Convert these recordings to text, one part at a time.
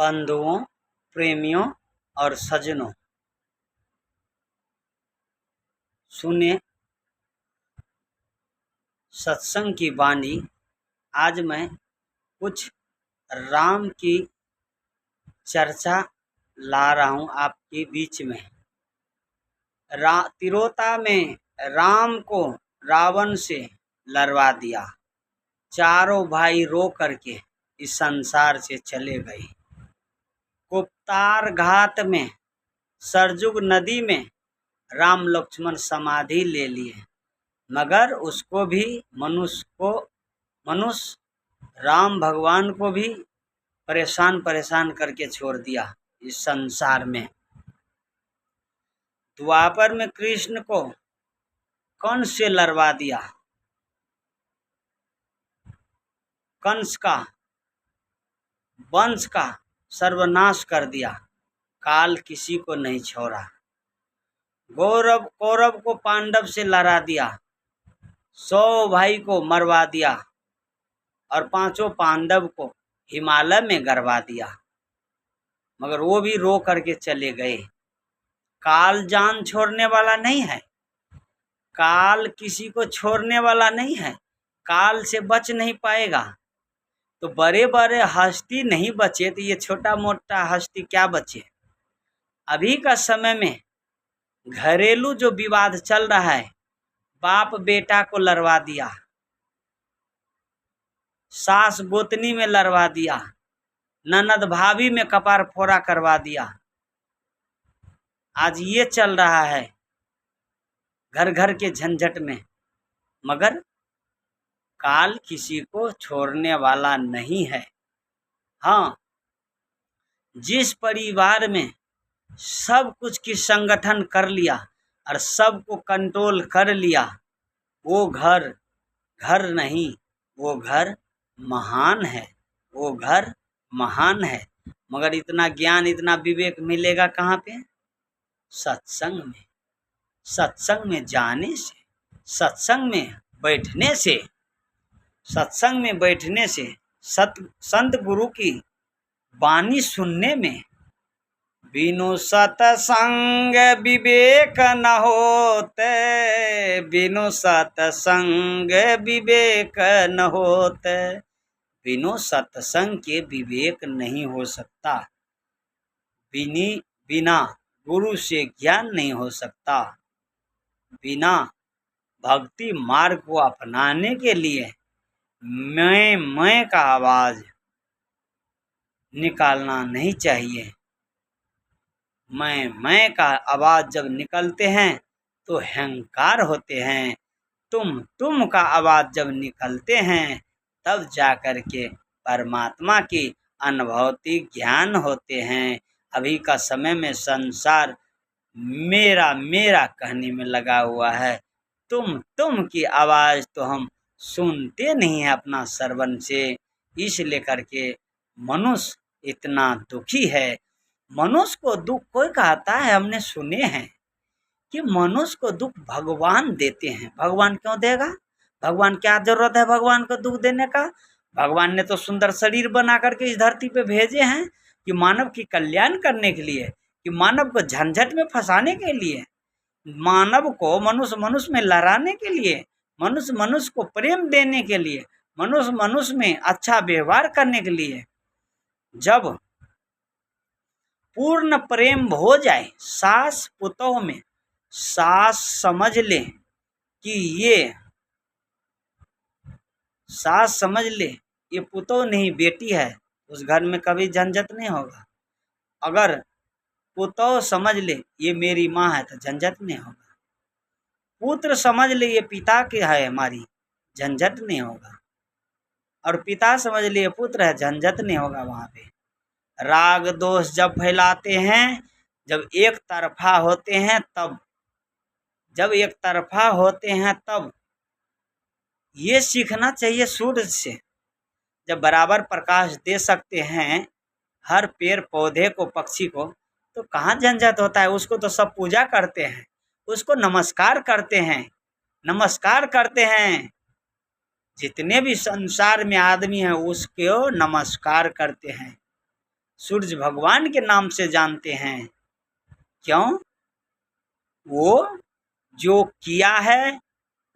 बंधुओं, प्रेमियों और सज्जनों, सुने सत्संग की वाणी। आज मैं कुछ राम की चर्चा ला रहा हूँ आपके बीच में। तिरोता में राम को रावण से लड़वा दिया। चारों भाई रो करके इस संसार से चले गए। कुप्तार घाट में सरजुग नदी में राम लक्ष्मण समाधि ले लिए, मगर उसको भी मनुष्य राम भगवान को भी परेशान करके छोड़ दिया इस संसार में। द्वापर में कृष्ण को कंस से लड़वा दिया। कंस का वंश का सर्वनाश कर दिया। काल किसी को नहीं छोड़ा। कौरव को पांडव से लड़ा दिया। 100 भाई को मरवा दिया और 5 पांडव को हिमालय में गरवा दिया, मगर वो भी रो करके चले गए। काल जान छोड़ने वाला नहीं है। काल किसी को छोड़ने वाला नहीं है। काल से बच नहीं पाएगा। तो बड़े बड़े हस्ती नहीं बचे तो ये छोटा मोटा हस्ती क्या बचे। अभी का समय में घरेलू जो विवाद चल रहा है, बाप बेटा को लड़वा दिया, सास गोतनी में लड़वा दिया, ननद भाभी में कपार फोड़ा करवा दिया। आज ये चल रहा है घर घर के झंझट में, मगर काल किसी को छोड़ने वाला नहीं है। हाँ, जिस परिवार में सब कुछ की संगठन कर लिया और सबको कंट्रोल कर लिया, वो घर घर नहीं, वो घर महान है। वो घर महान है, मगर इतना ज्ञान इतना विवेक मिलेगा कहाँ पे? सत्संग में। सत्संग में जाने से, सत्संग में बैठने से, सत्संग में बैठने से, संत गुरु की वाणी सुनने में। बिनु सत्संग विवेक न होते, बिनु सत्संग विवेक न होते। बिनु सत्संग के विवेक नहीं हो सकता। बिना गुरु से ज्ञान नहीं हो सकता। बिना भक्ति मार्ग को अपनाने के लिए मैं का आवाज निकालना नहीं चाहिए। मैं का आवाज जब निकलते हैं तो अहंकार होते हैं। तुम का आवाज जब निकलते हैं तब जाकर के परमात्मा की अनुभूति ज्ञान होते हैं। अभी का समय में संसार मेरा मेरा कहने में लगा हुआ है। तुम की आवाज तो हम सुनते नहीं है अपना श्रवण से। इस लेकर के मनुष्य इतना दुखी है। मनुष्य को दुख कोई कहता है, हमने सुने हैं कि मनुष्य को दुख भगवान देते हैं। भगवान क्यों देगा? भगवान क्या जरूरत है भगवान को दुख देने का? भगवान ने तो सुंदर शरीर बना करके इस धरती पे भेजे हैं कि मानव की कल्याण करने के लिए, कि मानव को झंझट में फंसाने के लिए, मानव को मनुष्य में लड़ाने के लिए, मनुष्य को प्रेम देने के लिए, मनुष्य में अच्छा व्यवहार करने के लिए। जब पूर्ण प्रेम हो जाए सास पुतों में, सास समझ ले कि ये सास समझ ले ये पुतों नहीं बेटी है, उस घर में कभी झंझट नहीं होगा। अगर पुतों समझ ले ये मेरी माँ है तो झंझट नहीं होगा। पुत्र समझ ले ये पिता के है हमारी, झंझट नहीं होगा। और पिता समझ ले ये पुत्र है, झंझट नहीं होगा। वहाँ पे राग दोष जब फैलाते हैं, जब एक तरफा होते हैं तब ये सीखना चाहिए सूरज से। जब बराबर प्रकाश दे सकते हैं हर पेड़ पौधे को, पक्षी को, तो कहाँ झंझट होता है। उसको तो सब पूजा करते हैं, उसको नमस्कार करते हैं। जितने भी संसार में आदमी हैं उसको नमस्कार करते हैं। सूरज भगवान के नाम से जानते हैं। क्यों? वो जो किया है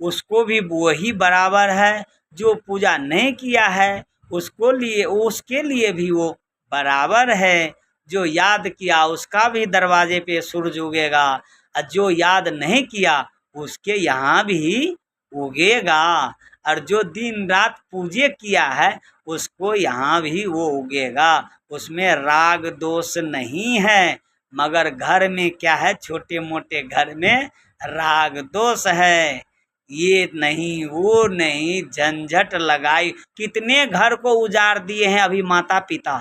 उसको भी वही बराबर है, जो पूजा नहीं किया है उसके लिए भी वो बराबर है। जो याद किया उसका भी दरवाजे पे सूरज उगेगा, और जो याद नहीं किया उसके यहाँ भी उगेगा। और जो दिन रात पूजे किया है उसको यहाँ भी वो उगेगा। उसमें राग दोष नहीं है। मगर घर में क्या है, छोटे मोटे घर में राग दोष है। ये नहीं वो नहीं, झंझट लगाई। कितने घर को उजाड़ दिए हैं अभी माता पिता,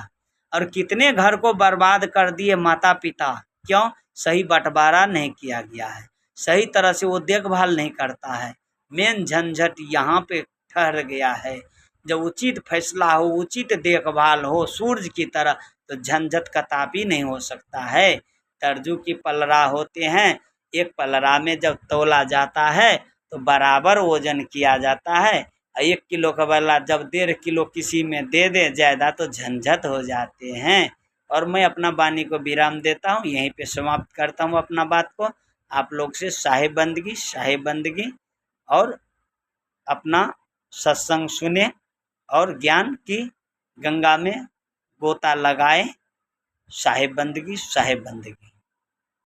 और कितने घर को बर्बाद कर दिए माता पिता। क्यों? सही बंटवारा नहीं किया गया है, सही तरह से वो देखभाल नहीं करता है। मेन झंझट यहाँ पे ठहर गया है। जब उचित फैसला हो, उचित देखभाल हो सूरज की तरह, तो झंझट कदापि नहीं हो सकता है। तर्जू की पलरा होते हैं, एक पलरा में जब तोला जाता है तो बराबर वजन किया जाता है। 1 किलो का बदला जब 1.5 किलो किसी में दे दे ज़्यादा तो झंझट हो जाते हैं। और मैं अपना वाणी को विराम देता हूँ, यहीं पे समाप्त करता हूँ अपना बात को। आप लोग से साहिब बंदगी और अपना सत्संग सुने और ज्ञान की गंगा में गोता लगाए। साहिब बंदगी।